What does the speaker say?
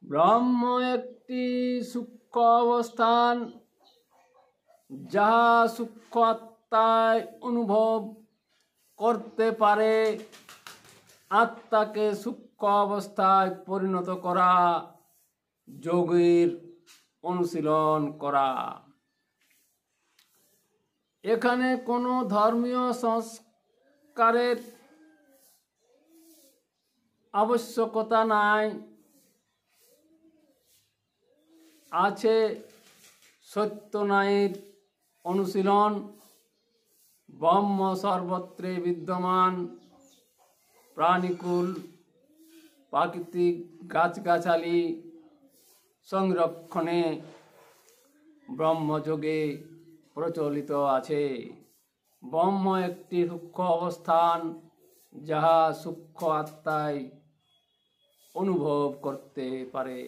ব্রহ্ম একটি সূক্ষ্ম অবস্থান, যাহা সূক্ষ্ম আত্মায় অনুভব করতে পারে। আত্মাকে সূক্ষ্ম অবস্থায় পরিণত করা যোগীর অনুশীলন করা। এখানে কোনো ধর্মীয় সংস্কারের আবশ্যকতা নাই। আছে সত্যন্যায়ের অনুশীলন। ব্রহ্ম সর্বত্রে বিদ্যমান। প্রাণীকুল, প্রাকৃতিক গাছগাছালি সংরক্ষণে ব্রহ্মযোগে প্রচলিত আছে। ব্রহ্ম একটি সূক্ষ্ম অবস্থান, যাহা সূক্ষ্ম আত্মায় অনুভব করতে পারে।